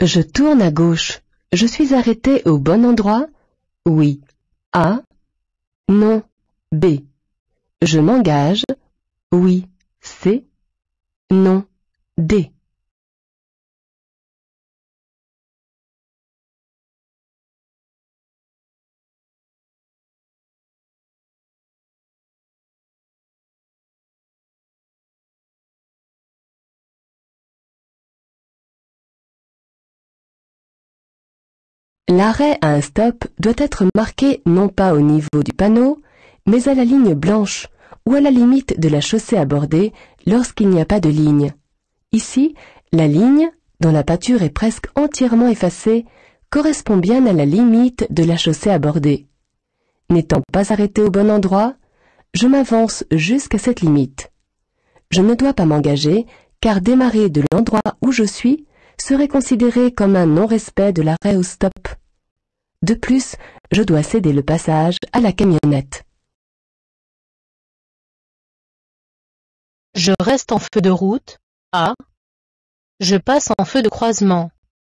Je tourne à gauche. Je suis arrêté au bon endroit? Oui. A. Non. B. Je m'engage? Oui. C. Non. D. L'arrêt à un stop doit être marqué non pas au niveau du panneau, mais à la ligne blanche ou à la limite de la chaussée abordée lorsqu'il n'y a pas de ligne. Ici, la ligne, dont la pâture est presque entièrement effacée, correspond bien à la limite de la chaussée abordée. N'étant pas arrêté au bon endroit, je m'avance jusqu'à cette limite. Je ne dois pas m'engager, car démarrer de l'endroit où je suis serait considéré comme un non-respect de l'arrêt au stop. De plus, je dois céder le passage à la camionnette. Je reste en feu de route. A. Je passe en feu de croisement.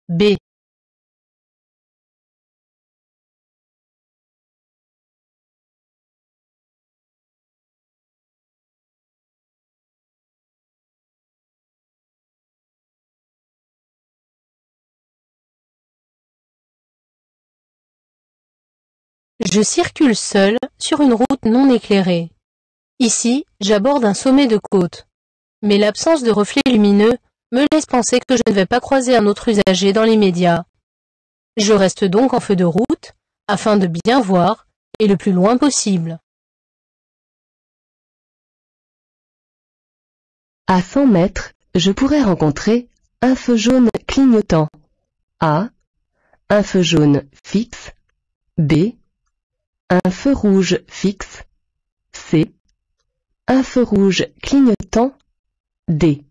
B. Je circule seul sur une route non éclairée. Ici, j'aborde un sommet de côte. Mais l'absence de reflets lumineux me laisse penser que je ne vais pas croiser un autre usager dans l'immédiat. Je reste donc en feu de route, afin de bien voir, et le plus loin possible. À 100 mètres, je pourrais rencontrer un feu jaune clignotant. A. Un feu jaune fixe. B. Un feu rouge fixe. C. Un feu rouge clignotant. D.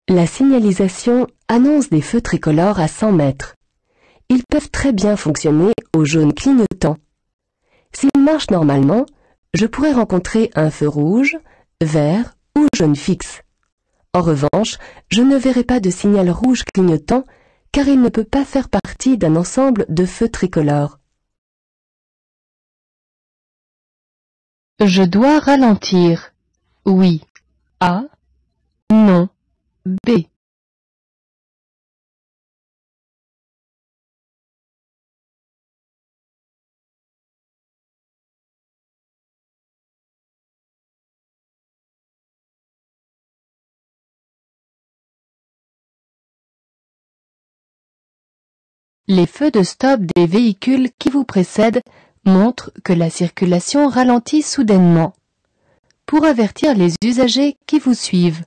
La signalisation annonce des feux tricolores à 100 mètres. Ils peuvent très bien fonctionner au jaune clignotant. S'ils marchent normalement, je pourrais rencontrer un feu rouge, vert ou jaune fixe. En revanche, je ne verrai pas de signal rouge clignotant car il ne peut pas faire partie d'un ensemble de feux tricolores. Je dois ralentir. Oui. A. Non. B. Les feux de stop des véhicules qui vous précèdent montrent que la circulation ralentit soudainement. Pour avertir les usagers qui vous suivent,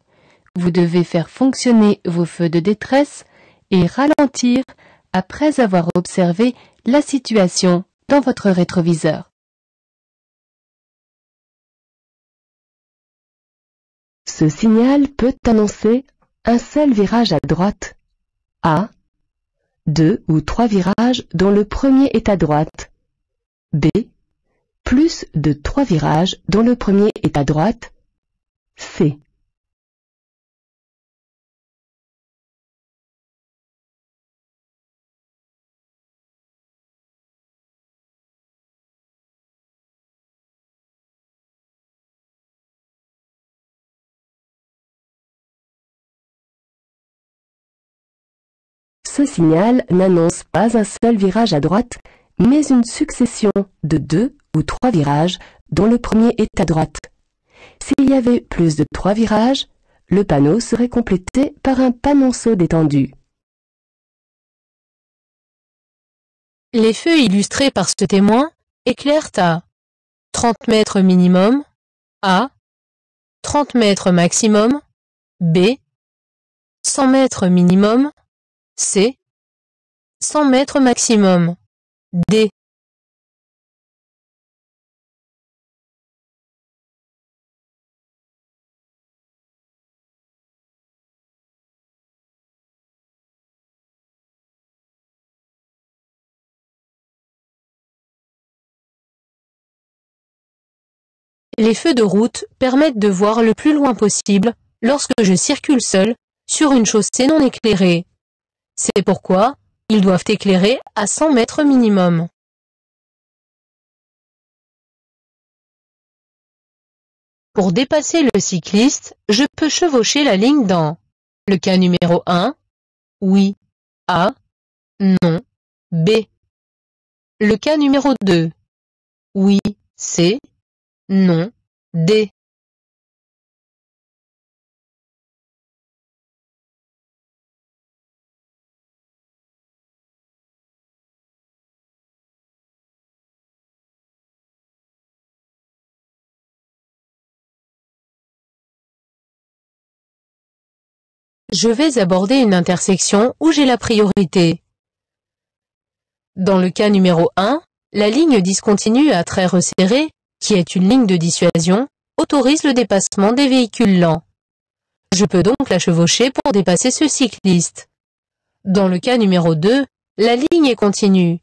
vous devez faire fonctionner vos feux de détresse et ralentir après avoir observé la situation dans votre rétroviseur. Ce signal peut annoncer un seul virage à droite. A. 2 ou 3 virages dont le premier est à droite. B. Plus de 3 virages dont le premier est à droite. C. Ce signal n'annonce pas un seul virage à droite, mais une succession de 2 ou 3 virages dont le premier est à droite. S'il y avait plus de 3 virages, le panneau serait complété par un panonceau détendu. Les feux illustrés par ce témoin éclairent à 30 mètres minimum, A. 30 mètres maximum, B. 100 mètres minimum, C. 100 mètres maximum, D. Les feux de route permettent de voir le plus loin possible lorsque je circule seul sur une chaussée non éclairée. C'est pourquoi ils doivent éclairer à 100 mètres minimum. Pour dépasser le cycliste, je peux chevaucher la ligne dans le cas numéro 1, oui, A, non, B. Le cas numéro 2, oui, C, non, D. Je vais aborder une intersection où j'ai la priorité. Dans le cas numéro 1, la ligne discontinue à trait resserré, qui est une ligne de dissuasion, autorise le dépassement des véhicules lents. Je peux donc la chevaucher pour dépasser ce cycliste. Dans le cas numéro 2, la ligne est continue.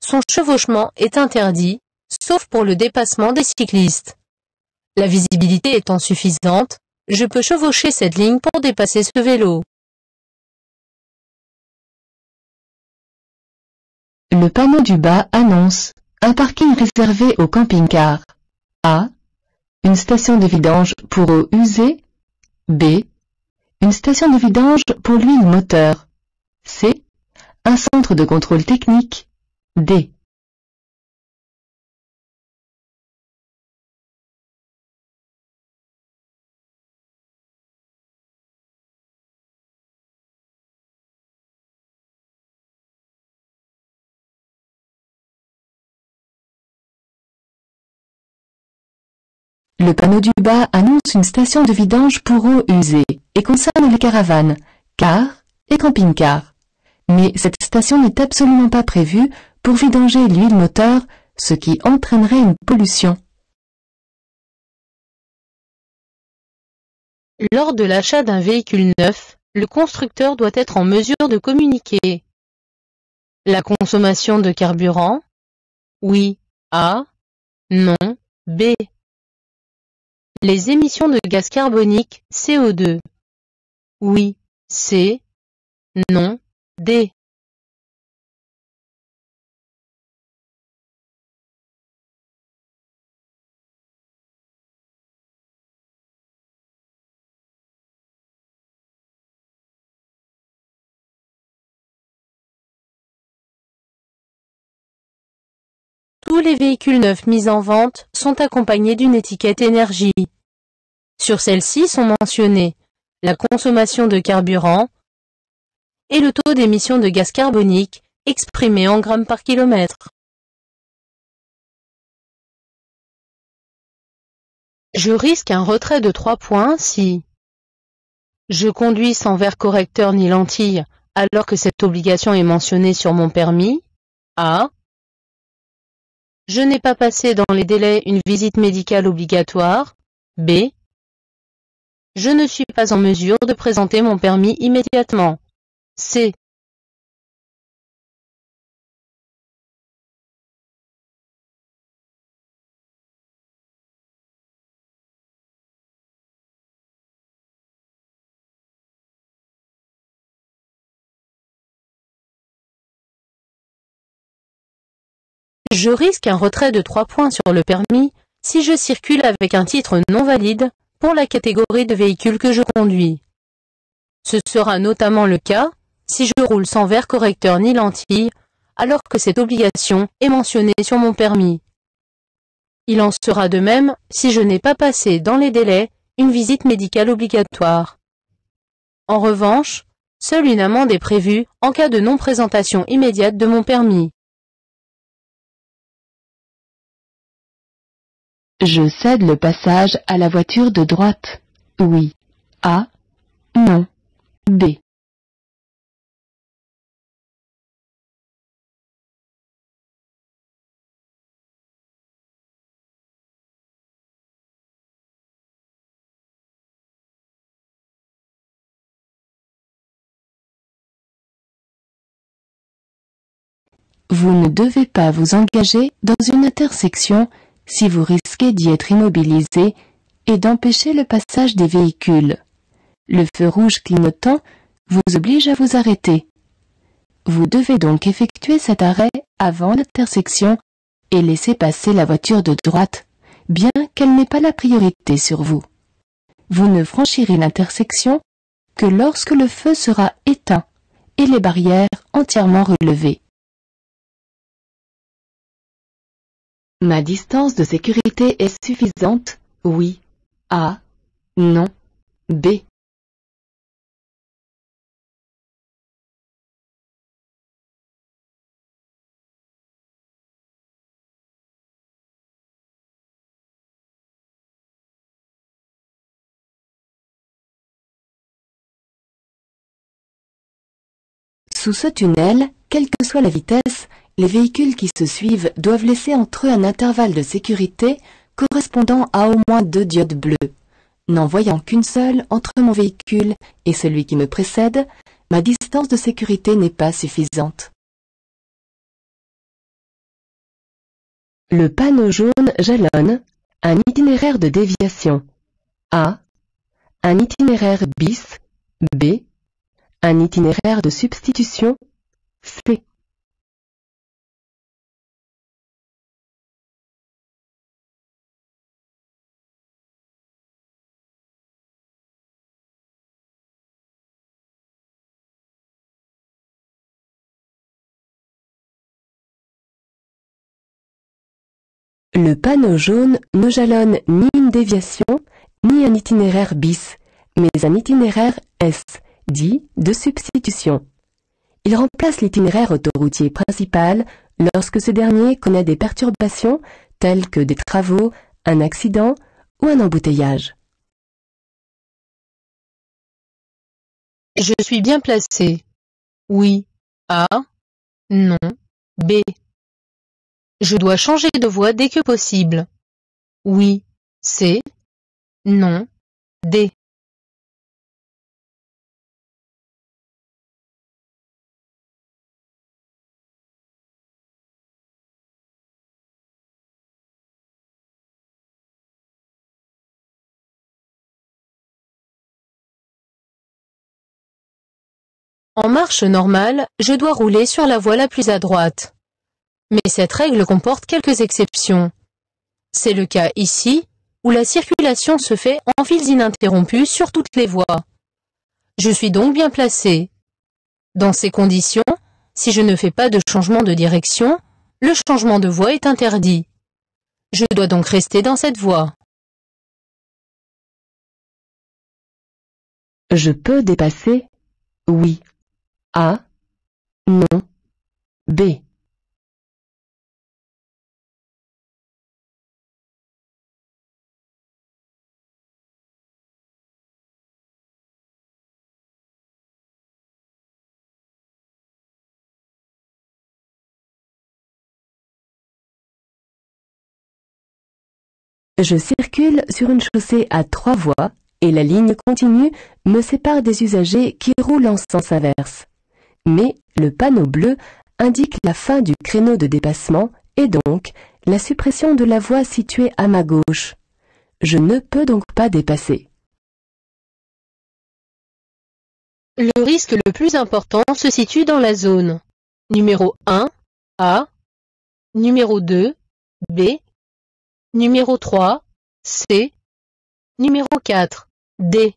Son chevauchement est interdit, sauf pour le dépassement des cyclistes. La visibilité étant suffisante, je peux chevaucher cette ligne pour dépasser ce vélo. Le panneau du bas annonce un parking réservé aux camping-cars. A. Une station de vidange pour eau usée. B. Une station de vidange pour l'huile moteur. C. Un centre de contrôle technique. D. Le panneau du bas annonce une station de vidange pour eau usée et concerne les caravanes, cars et camping-cars. Mais cette station n'est absolument pas prévue pour vidanger l'huile moteur, ce qui entraînerait une pollution. Lors de l'achat d'un véhicule neuf, le constructeur doit être en mesure de communiquer la consommation de carburant, oui, A, non, B. Les émissions de gaz carbonique, CO2, oui, C, non, D. Tous les véhicules neufs mis en vente sont accompagnés d'une étiquette énergie. Sur celle-ci sont mentionnés la consommation de carburant et le taux d'émission de gaz carbonique exprimé en grammes par kilomètre. Je risque un retrait de 3 points si je conduis sans verre correcteur ni lentille alors que cette obligation est mentionnée sur mon permis. A. Je n'ai pas passé dans les délais une visite médicale obligatoire. B. Je ne suis pas en mesure de présenter mon permis immédiatement. C. Je risque un retrait de 3 points sur le permis si je circule avec un titre non valide pour la catégorie de véhicules que je conduis. Ce sera notamment le cas si je roule sans verre correcteur ni lentille, alors que cette obligation est mentionnée sur mon permis. Il en sera de même si je n'ai pas passé dans les délais une visite médicale obligatoire. En revanche, seule une amende est prévue en cas de non-présentation immédiate de mon permis. Je cède le passage à la voiture de droite. Oui. A. Non. B. Vous ne devez pas vous engager dans une intersection si vous risquez d'y être immobilisé et d'empêcher le passage des véhicules. Le feu rouge clignotant vous oblige à vous arrêter. Vous devez donc effectuer cet arrêt avant l'intersection et laisser passer la voiture de droite, bien qu'elle n'ait pas la priorité sur vous. Vous ne franchirez l'intersection que lorsque le feu sera éteint et les barrières entièrement relevées. Ma distance de sécurité est suffisante? Oui. A. Non. B. Sous ce tunnel, quelle que soit la vitesse, les véhicules qui se suivent doivent laisser entre eux un intervalle de sécurité correspondant à au moins 2 diodes bleues. N'en voyant qu'une seule entre mon véhicule et celui qui me précède, ma distance de sécurité n'est pas suffisante. Le panneau jaune jalonne un itinéraire de déviation. A. Un itinéraire bis. B. Un itinéraire de substitution. C. Le panneau jaune ne jalonne ni une déviation, ni un itinéraire bis, mais un itinéraire S, dit de substitution. Il remplace l'itinéraire autoroutier principal lorsque ce dernier connaît des perturbations telles que des travaux, un accident ou un embouteillage. Je suis bien placé. Oui. A. Non. B. Je dois changer de voie dès que possible. Oui. C. Non. D. En marche normale, je dois rouler sur la voie la plus à droite. Mais cette règle comporte quelques exceptions. C'est le cas ici, où la circulation se fait en fils ininterrompus sur toutes les voies. Je suis donc bien placé. Dans ces conditions, si je ne fais pas de changement de direction, le changement de voie est interdit. Je dois donc rester dans cette voie. Je peux dépasser? Oui. A. Non. B. Je circule sur une chaussée à 3 voies et la ligne continue me sépare des usagers qui roulent en sens inverse. Mais le panneau bleu indique la fin du créneau de dépassement et donc la suppression de la voie située à ma gauche. Je ne peux donc pas dépasser. Le risque le plus important se situe dans la zone. Numéro 1, A. Numéro 2, B. Numéro 3, C. Numéro 4, D.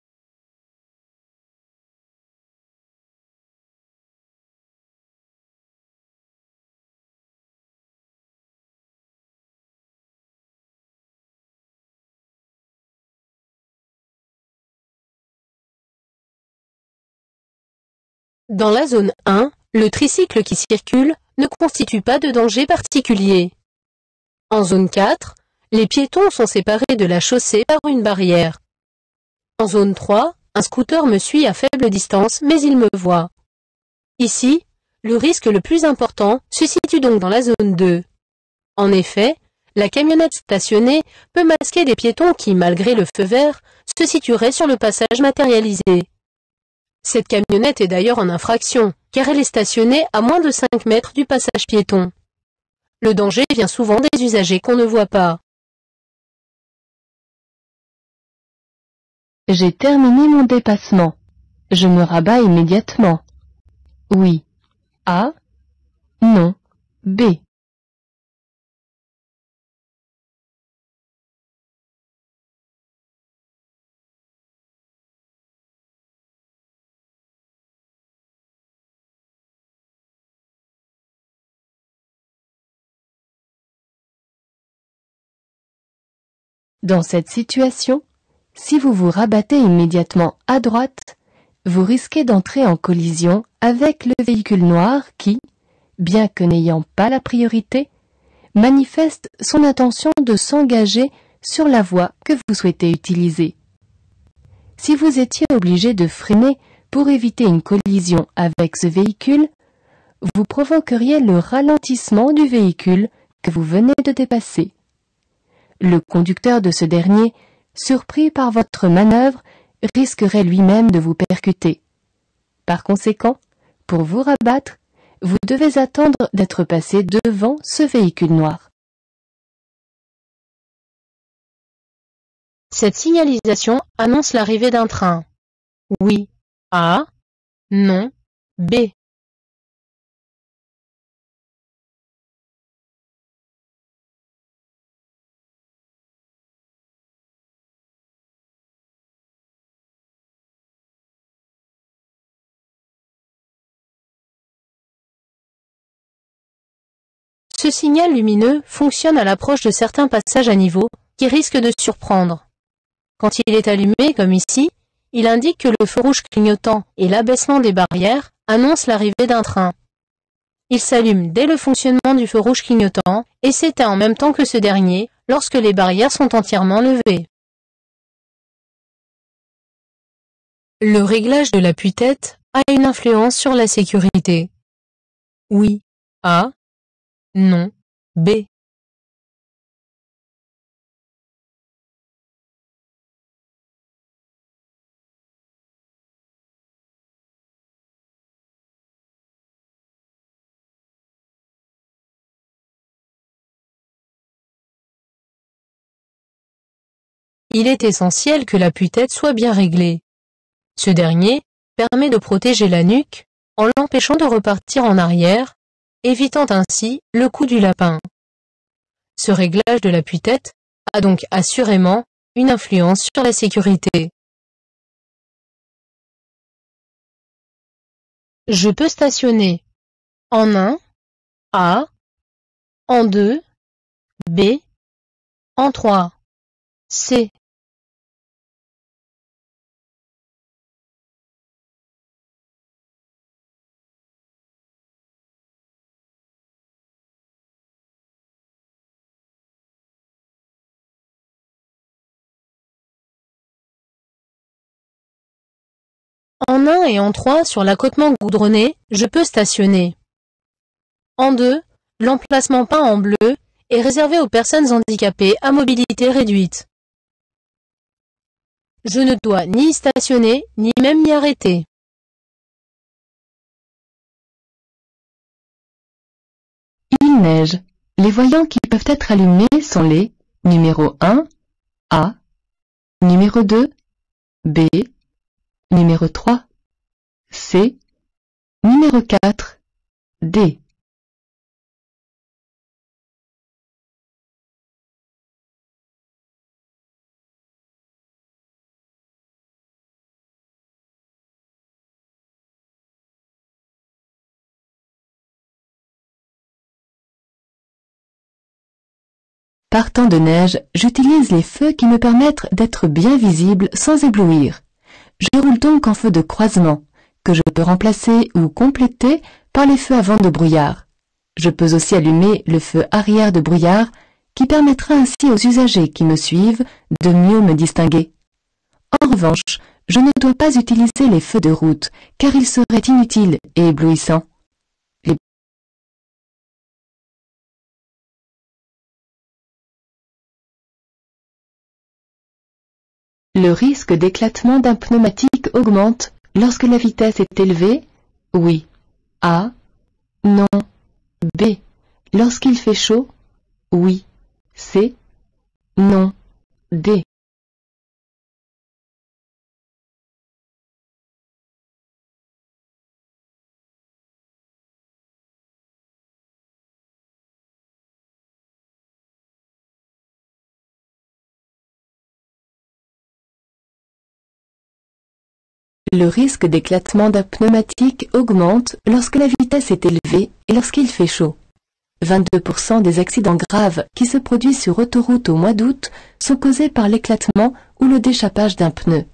Dans la zone 1, le tricycle qui circule ne constitue pas de danger particulier. En zone 4, les piétons sont séparés de la chaussée par une barrière. En zone 3, un scooter me suit à faible distance mais il me voit. Ici, le risque le plus important se situe donc dans la zone 2. En effet, la camionnette stationnée peut masquer des piétons qui, malgré le feu vert, se situeraient sur le passage matérialisé. Cette camionnette est d'ailleurs en infraction, car elle est stationnée à moins de 5 mètres du passage piéton. Le danger vient souvent des usagers qu'on ne voit pas. J'ai terminé mon dépassement. Je me rabats immédiatement. Oui. A. Non. B. Dans cette situation, si vous vous rabattez immédiatement à droite, vous risquez d'entrer en collision avec le véhicule noir qui, bien que n'ayant pas la priorité, manifeste son intention de s'engager sur la voie que vous souhaitez utiliser. Si vous étiez obligé de freiner pour éviter une collision avec ce véhicule, vous provoqueriez le ralentissement du véhicule que vous venez de dépasser. Le conducteur de ce dernier, surpris par votre manœuvre, risquerait lui-même de vous percuter. Par conséquent, pour vous rabattre, vous devez attendre d'être passé devant ce véhicule noir. Cette signalisation annonce l'arrivée d'un train. Oui. A. Non. B. Ce signal lumineux fonctionne à l'approche de certains passages à niveau qui risquent de surprendre. Quand il est allumé, comme ici, il indique que le feu rouge clignotant et l'abaissement des barrières annoncent l'arrivée d'un train. Il s'allume dès le fonctionnement du feu rouge clignotant et s'éteint en même temps que ce dernier lorsque les barrières sont entièrement levées. Le réglage de l'appui-tête a une influence sur la sécurité. Oui. A. Non. B. Il est essentiel que l'appui-tête soit bien réglé. Ce dernier permet de protéger la nuque en l'empêchant de repartir en arrière, évitant ainsi le coup du lapin. Ce réglage de l'appui-tête a donc assurément une influence sur la sécurité. Je peux stationner en 1, A, en 2, B, en 3, C. En 1 et en 3 sur l'accotement goudronné, je peux stationner. En 2, l'emplacement peint en bleu est réservé aux personnes handicapées à mobilité réduite. Je ne dois ni stationner, ni même m'y arrêter. Il neige. Les voyants qui peuvent être allumés sont les numéro 1, A, numéro 2, B, numéro 3, C, numéro 4, D. Partant de neige, j'utilise les feux qui me permettent d'être bien visible sans éblouir. Je roule donc en feu de croisement, que je peux remplacer ou compléter par les feux avant de brouillard. Je peux aussi allumer le feu arrière de brouillard, qui permettra ainsi aux usagers qui me suivent de mieux me distinguer. En revanche, je ne dois pas utiliser les feux de route, car ils seraient inutiles et éblouissants. Le risque d'éclatement d'un pneumatique augmente lorsque la vitesse est élevée. Oui. A. Non. B. Lorsqu'il fait chaud. Oui. C. Non. D. Le risque d'éclatement d'un pneumatique augmente lorsque la vitesse est élevée et lorsqu'il fait chaud. 22% des accidents graves qui se produisent sur autoroute au mois d'août sont causés par l'éclatement ou le déchappage d'un pneu.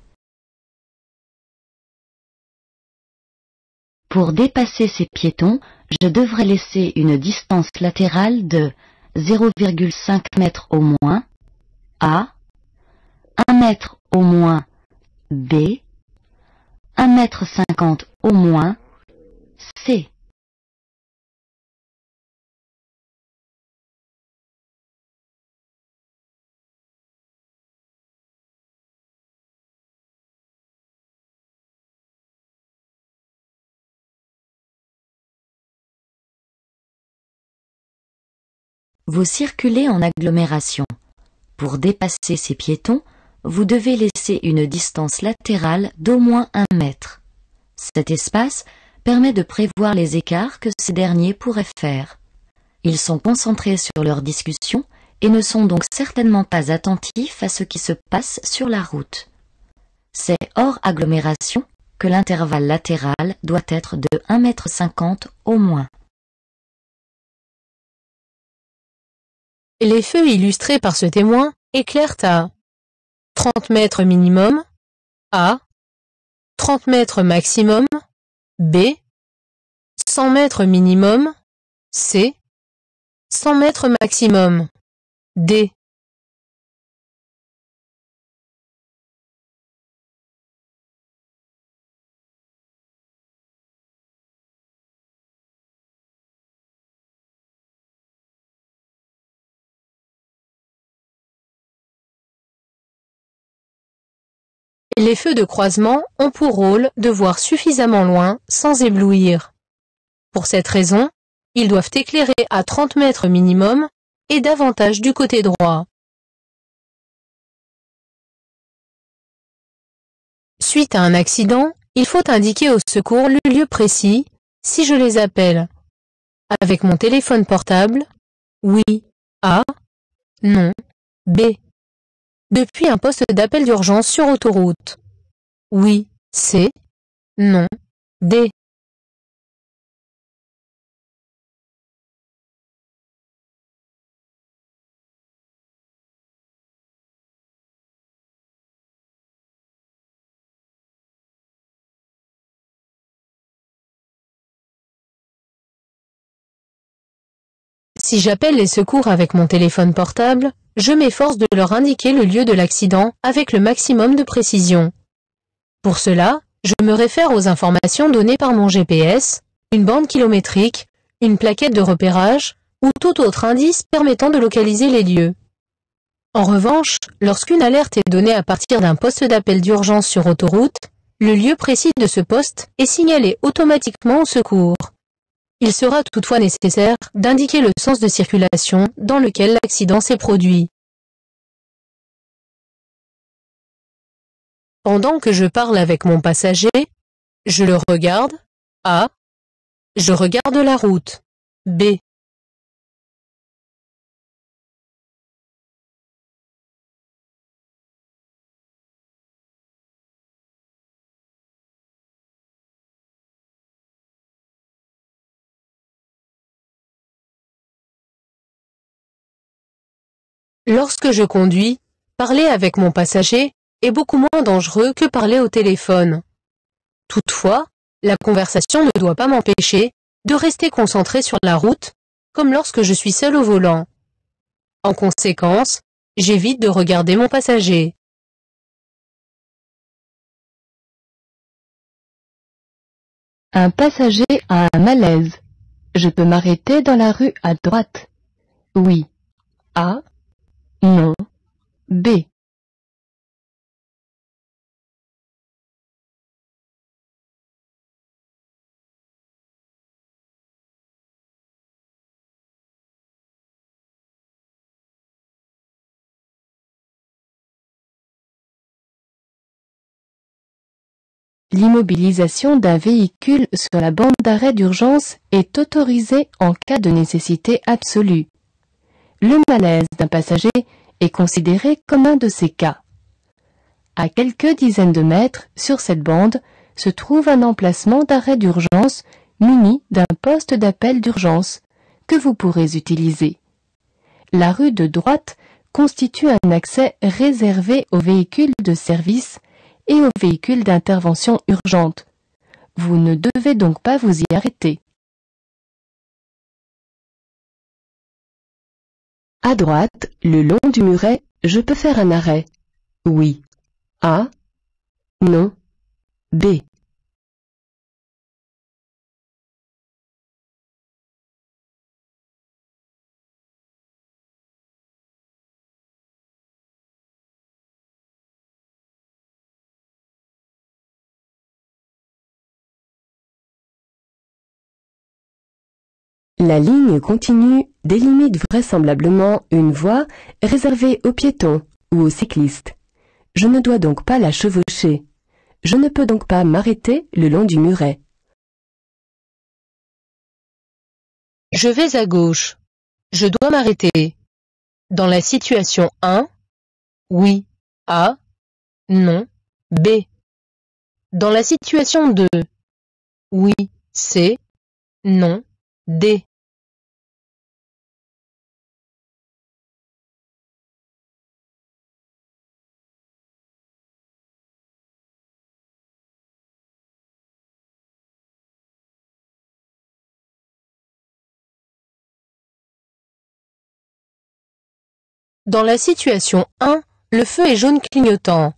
Pour dépasser ces piétons, je devrais laisser une distance latérale de 0,5 m au moins A, 1 m au moins B, 1,50 m au moins C. Vous circulez en agglomération. Pour dépasser ces piétons, vous devez laisser une distance latérale d'au moins 1 mètre. Cet espace permet de prévoir les écarts que ces derniers pourraient faire. Ils sont concentrés sur leur discussion et ne sont donc certainement pas attentifs à ce qui se passe sur la route. C'est hors agglomération que l'intervalle latéral doit être de 1,50 m au moins. Les feux illustrés par ce témoin éclairent à 30 mètres minimum, A, 30 mètres maximum, B, 100 mètres minimum, C, 100 mètres maximum, D. Les feux de croisement ont pour rôle de voir suffisamment loin sans éblouir. Pour cette raison, ils doivent éclairer à 30 mètres minimum et davantage du côté droit. Suite à un accident, il faut indiquer au secours le lieu précis si je les appelle. Avec mon téléphone portable, oui, A, non, B. Depuis un poste d'appel d'urgence sur autoroute. Oui, C, non, D. Si j'appelle les secours avec mon téléphone portable, je m'efforce de leur indiquer le lieu de l'accident avec le maximum de précision. Pour cela, je me réfère aux informations données par mon GPS, une bande kilométrique, une plaquette de repérage ou tout autre indice permettant de localiser les lieux. En revanche, lorsqu'une alerte est donnée à partir d'un poste d'appel d'urgence sur autoroute, le lieu précis de ce poste est signalé automatiquement au secours. Il sera toutefois nécessaire d'indiquer le sens de circulation dans lequel l'accident s'est produit. Pendant que je parle avec mon passager, je le regarde, A. Je regarde la route, B. Lorsque je conduis, parler avec mon passager est beaucoup moins dangereux que parler au téléphone. Toutefois, la conversation ne doit pas m'empêcher de rester concentré sur la route, comme lorsque je suis seul au volant. En conséquence, j'évite de regarder mon passager. Un passager a un malaise. Je peux m'arrêter dans la rue à droite. Oui. A. Non. B. L'immobilisation d'un véhicule sur la bande d'arrêt d'urgence est autorisée en cas de nécessité absolue. Le malaise d'un passager est considéré comme un de ces cas. À quelques dizaines de mètres sur cette bande se trouve un emplacement d'arrêt d'urgence muni d'un poste d'appel d'urgence que vous pourrez utiliser. La rue de droite constitue un accès réservé aux véhicules de service et aux véhicules d'intervention urgente. Vous ne devez donc pas vous y arrêter. À droite, le long du muret, je peux faire un arrêt. Oui. A. Non. B. La ligne continue délimite vraisemblablement une voie réservée aux piétons ou aux cyclistes. Je ne dois donc pas la chevaucher. Je ne peux donc pas m'arrêter le long du muret. Je vais à gauche. Je dois m'arrêter. Dans la situation 1, oui, A, non, B. Dans la situation 2, oui, C, non, D. Dans la situation 1, le feu est jaune clignotant.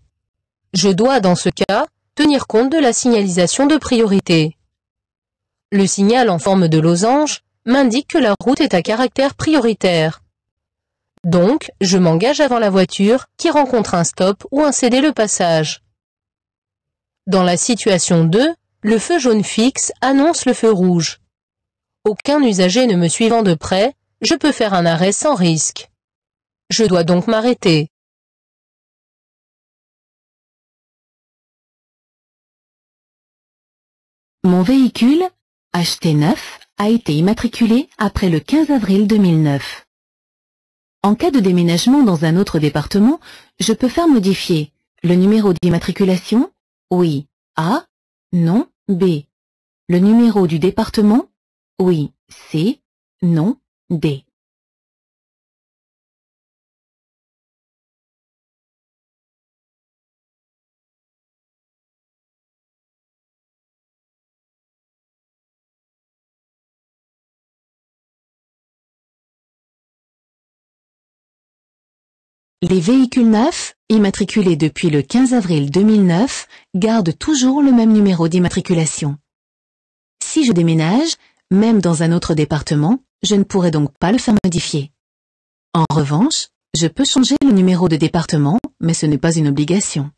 Je dois, dans ce cas, tenir compte de la signalisation de priorité. Le signal en forme de losange m'indique que la route est à caractère prioritaire. Donc, je m'engage avant la voiture qui rencontre un stop ou un céder le passage. Dans la situation 2, le feu jaune fixe annonce le feu rouge. Aucun usager ne me suivant de près, je peux faire un arrêt sans risque. Je dois donc m'arrêter. Mon véhicule, acheté neuf, a été immatriculé après le 15 avril 2009. En cas de déménagement dans un autre département, je peux faire modifier le numéro d'immatriculation, oui, A, non, B. Le numéro du département, oui, C, non, D. Les véhicules neufs, immatriculés depuis le 15 avril 2009, gardent toujours le même numéro d'immatriculation. Si je déménage, même dans un autre département, je ne pourrai donc pas le faire modifier. En revanche, je peux changer le numéro de département, mais ce n'est pas une obligation.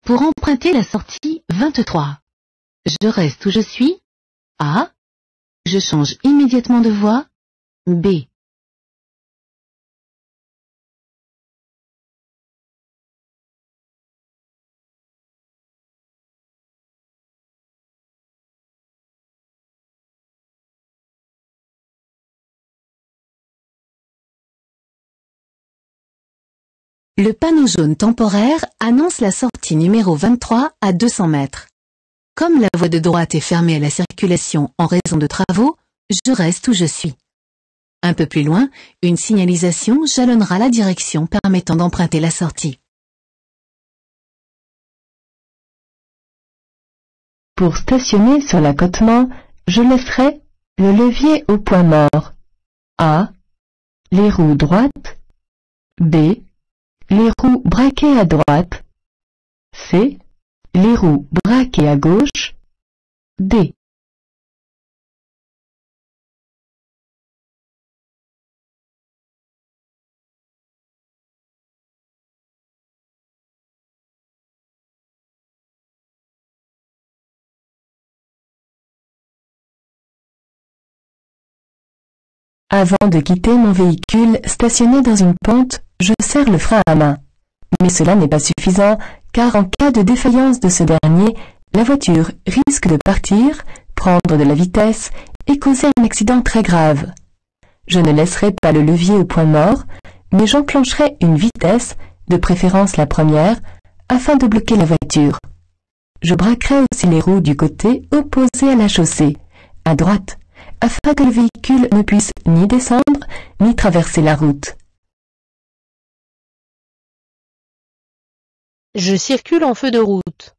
Pour emprunter la sortie 23, je reste où je suis. A. Je change immédiatement de voie. B. Le panneau jaune temporaire annonce la sortie numéro 23 à 200 mètres. Comme la voie de droite est fermée à la circulation en raison de travaux, je reste où je suis. Un peu plus loin, une signalisation jalonnera la direction permettant d'emprunter la sortie. Pour stationner sur l'accotement, je laisserai le levier au point mort. A. Les roues droites. B. Les roues braquées à droite. C. Les roues braquées à gauche. D. Avant de quitter mon véhicule stationné dans une pente, je serre le frein à main. Mais cela n'est pas suffisant, car en cas de défaillance de ce dernier, la voiture risque de partir, prendre de la vitesse et causer un accident très grave. Je ne laisserai pas le levier au point mort, mais j'enclencherai une vitesse de préférence la première, afin de bloquer la voiture. Je braquerai aussi les roues du côté opposé à la chaussée, à droite, afin que le véhicule ne puisse ni descendre, ni traverser la route. Je circule en feu de route.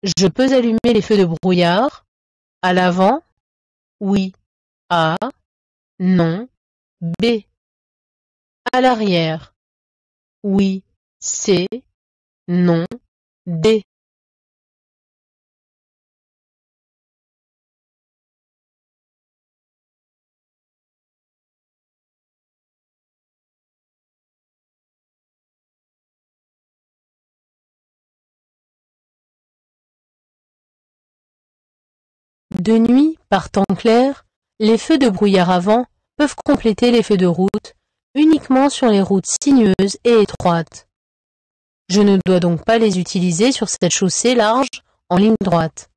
Je peux allumer les feux de brouillard. À l'avant? Oui. A. Non. B. À l'arrière? Oui. C. Non. D. De nuit, par temps clair, les feux de brouillard avant peuvent compléter les feux de route uniquement sur les routes sinueuses et étroites. Je ne dois donc pas les utiliser sur cette chaussée large en ligne droite.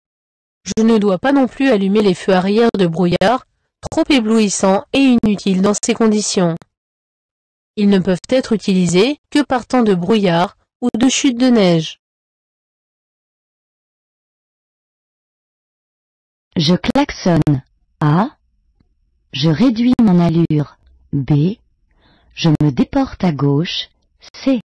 Je ne dois pas non plus allumer les feux arrière de brouillard, trop éblouissants et inutiles dans ces conditions. Ils ne peuvent être utilisés que par temps de brouillard ou de chute de neige. Je klaxonne. A. Je réduis mon allure. B. Je me déporte à gauche. C.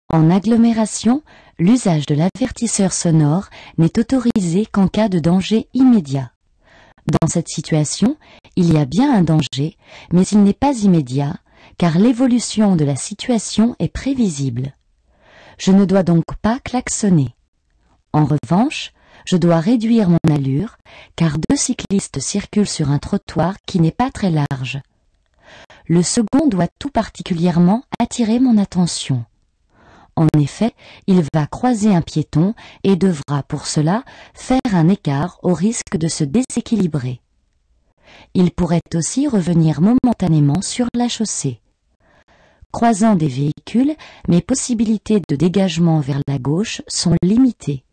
En agglomération, l'usage de l'avertisseur sonore n'est autorisé qu'en cas de danger immédiat. Dans cette situation, il y a bien un danger, mais il n'est pas immédiat, car l'évolution de la situation est prévisible. Je ne dois donc pas klaxonner. En revanche, je dois réduire mon allure, car deux cyclistes circulent sur un trottoir qui n'est pas très large. Le second doit tout particulièrement attirer mon attention. En effet, il va croiser un piéton et devra pour cela faire un écart au risque de se déséquilibrer. Il pourrait aussi revenir momentanément sur la chaussée. Croisant des véhicules, mes possibilités de dégagement vers la gauche sont limitées.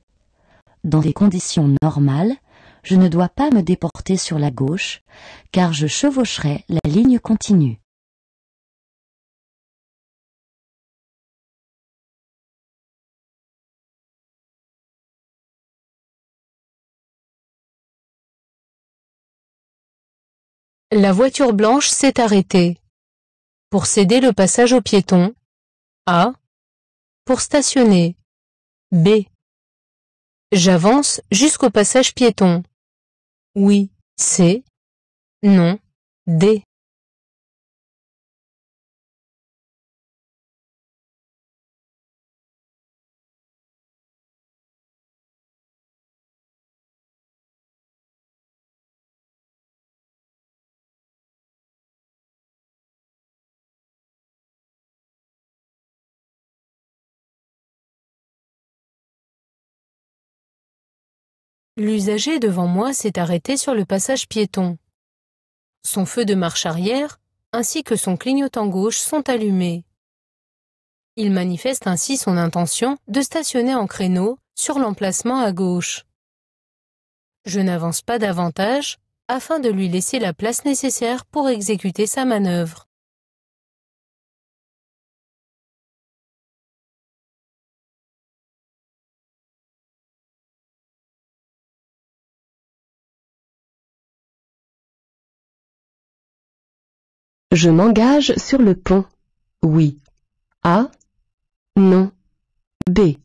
Dans des conditions normales, je ne dois pas me déporter sur la gauche, car je chevaucherai la ligne continue. La voiture blanche s'est arrêtée. Pour céder le passage aux piétons. A. Pour stationner. B. J'avance jusqu'au passage piéton. Oui. C. Non. D. L'usager devant moi s'est arrêté sur le passage piéton. Son feu de marche arrière ainsi que son clignotant gauche sont allumés. Il manifeste ainsi son intention de stationner en créneau sur l'emplacement à gauche. Je n'avance pas davantage afin de lui laisser la place nécessaire pour exécuter sa manœuvre. Je m'engage sur le pont. Oui. A. Non. B.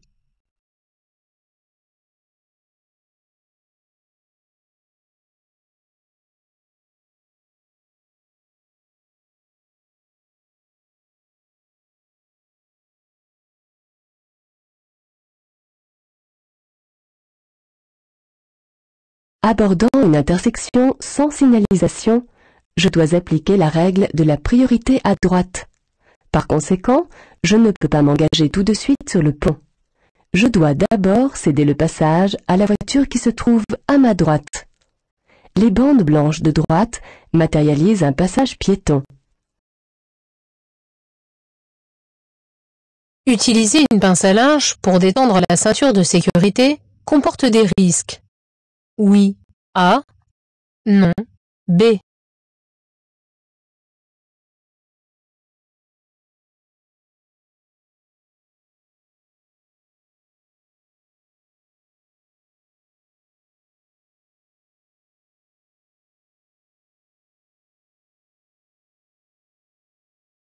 Abordant une intersection sans signalisation, je dois appliquer la règle de la priorité à droite. Par conséquent, je ne peux pas m'engager tout de suite sur le pont. Je dois d'abord céder le passage à la voiture qui se trouve à ma droite. Les bandes blanches de droite matérialisent un passage piéton. Utiliser une pince à linge pour détendre la ceinture de sécurité comporte des risques. Oui. A. Non. B.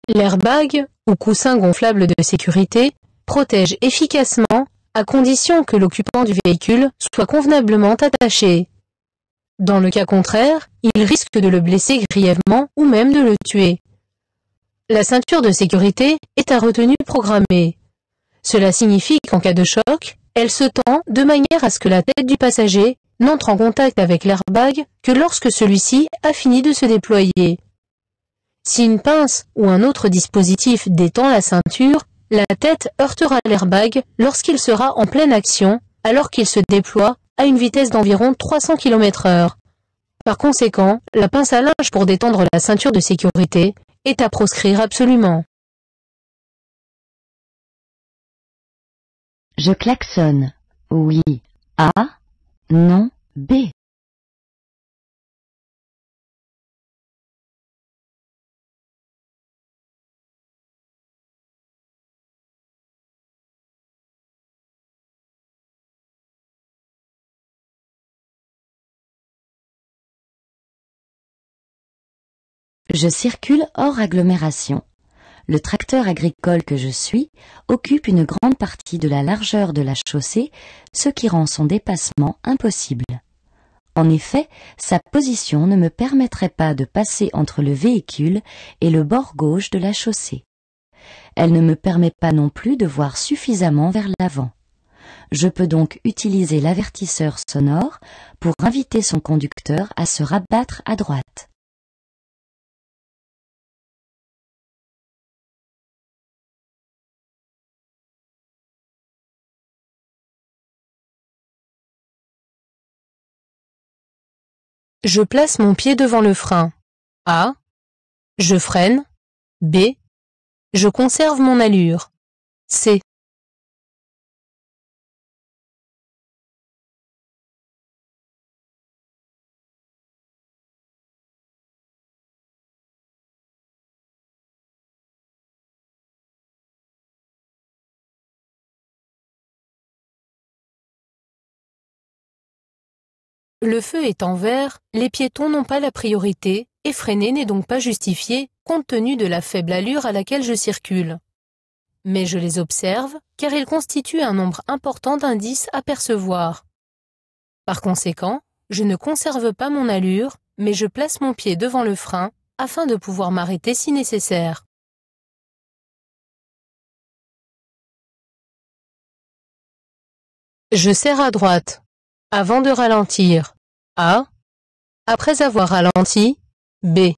L'airbag, ou coussin gonflable de sécurité, protège efficacement, à condition que l'occupant du véhicule soit convenablement attaché. Dans le cas contraire, il risque de le blesser grièvement ou même de le tuer. La ceinture de sécurité est à retenue programmée. Cela signifie qu'en cas de choc, elle se tend de manière à ce que la tête du passager n'entre en contact avec l'airbag que lorsque celui-ci a fini de se déployer. Si une pince ou un autre dispositif détend la ceinture, la tête heurtera l'airbag lorsqu'il sera en pleine action, alors qu'il se déploie à une vitesse d'environ 300 km/h. Par conséquent, la pince à linge pour détendre la ceinture de sécurité est à proscrire absolument. Je klaxonne. Oui. A. Non. B. Je circule hors agglomération. Le tracteur agricole que je suis occupe une grande partie de la largeur de la chaussée, ce qui rend son dépassement impossible. En effet, sa position ne me permettrait pas de passer entre le véhicule et le bord gauche de la chaussée. Elle ne me permet pas non plus de voir suffisamment vers l'avant. Je peux donc utiliser l'avertisseur sonore pour inviter son conducteur à se rabattre à droite. Je place mon pied devant le frein. A. Je freine. B. Je conserve mon allure. C. Le feu étant vert, les piétons n'ont pas la priorité, et freiner n'est donc pas justifié, compte tenu de la faible allure à laquelle je circule. Mais je les observe, car ils constituent un nombre important d'indices à percevoir. Par conséquent, je ne conserve pas mon allure, mais je place mon pied devant le frein, afin de pouvoir m'arrêter si nécessaire. Je serre à droite. Avant de ralentir. A. Après avoir ralenti. B.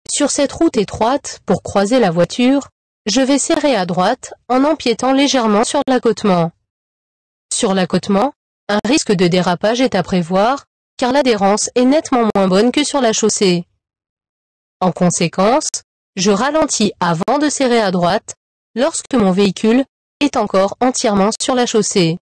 Sur cette route étroite, pour croiser la voiture, je vais serrer à droite en empiétant légèrement sur l'accotement. Sur l'accotement, un risque de dérapage est à prévoir, car l'adhérence est nettement moins bonne que sur la chaussée. En conséquence, je ralentis avant de serrer à droite, lorsque mon véhicule est encore entièrement sur la chaussée.